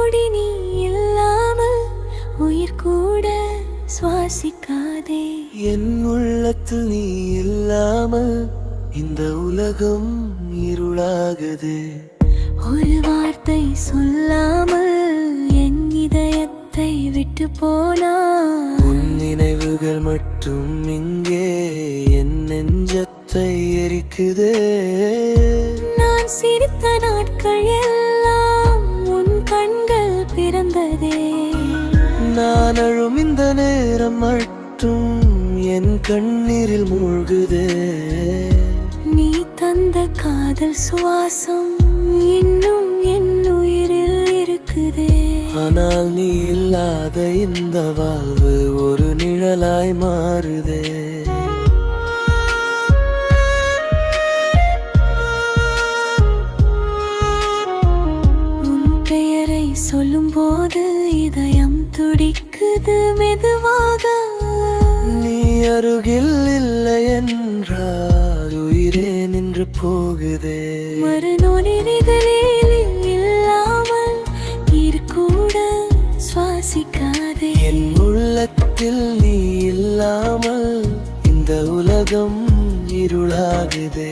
நொடி நீ இல்லாமல் உயிர் கூட சுவாசிக்காதே. என் உள்ளத்தில் நீ இல்லாமல் இந்த உலகம் இருளாகுது. ஒரு வார்த்தை சொல்லாமல் என் இதயத்தை விட்டு போனா, உன் நினைவுகள் மட்டும் இங்கே என் நெஞ்சத்தை எரிக்குதே. நான் சிரித்த நாட்கள் எல்லாம் உன் கண்கள் பிறந்ததே. நான் அழும் இந்த நேரம் மட்டும் என் கண்ணீரில் மூழ்குதே. நீ தந்த காதல் சுவாசம் இன்னும் என் உயிரில் இருக்குதே. ஆனால் நீ இல்லாத இந்த வாழ்வு ஒரு நிழலாய் மாறுதே. உன் பெயரை சொல்லும் போது இதயம் துடிக்குது மெதுவாக. நீ அருகில் இல்லை என்றால் உயிரே நின்று போகுதே. மறுநொடிகளில் இல்லாமல் கூட சுவாசிக்காதே. என் உள்ளத்தில் நீ இல்லாமல் இந்த உலகம் இருளாகுதே.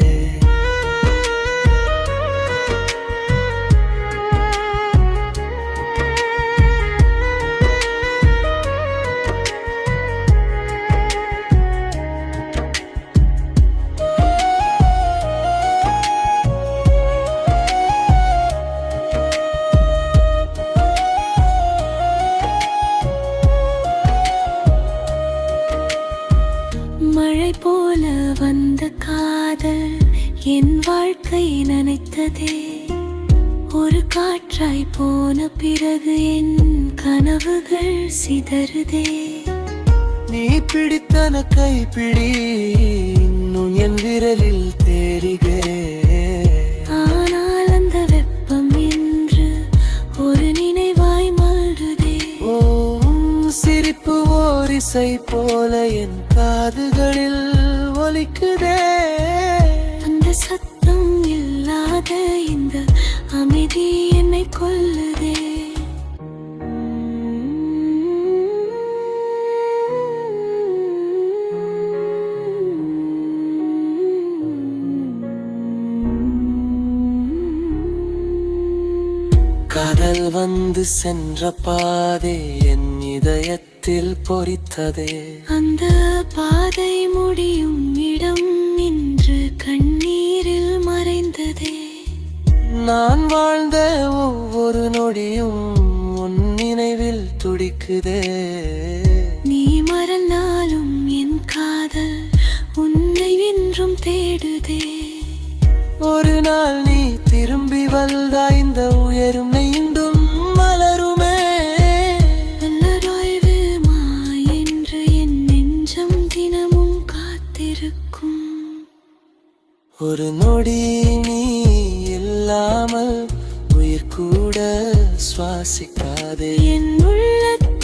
மழை போல வந்த காதல் என் வாழ்க்கை நனைத்ததே. ஒரு காற்றாய் போன பிறகு என் கனவுகள் சிதறுதே. நீ பிடித்தன கைப்பிடி இன்னும் என் விரலில் தேறுகே. ஆனால் அந்த வெப்பம் என்று ஒரு நினைவாய் மாறுதே. ஓ சிரிப்பு ஓர் இசை போல என் காதுகளில் ஒலிக்குதே. அந்த சத்தம் இல்லாத இந்த அமைதி என்னை கொல்லுதே. காதல் வந்து சென்ற பாதை என் இதயத்தில் பொறித்ததே. அந்த பாதை முடியும் இடம் இன்று கண்ணீரில் மறைந்ததே. நான் வாழ்ந்த ஒவ்வொரு நொடியும் உன் நினைவில் துடிக்குதே. நீ மறந்தாலும் என் காதல் உன்னை இன்றும் தேடுதே. ஒரு நாள் நீ திரும்பி வந்தா இந்த உயரும் மீண்டும் மலருமே. நல்லராய்வுமா என்று என் நெஞ்சம் தினமும் காத்திருக்கும். ஒரு நொடி நீ இல்லாமல் உயிர் கூட சுவாசிக்காதே. என் உள்ளத்தில்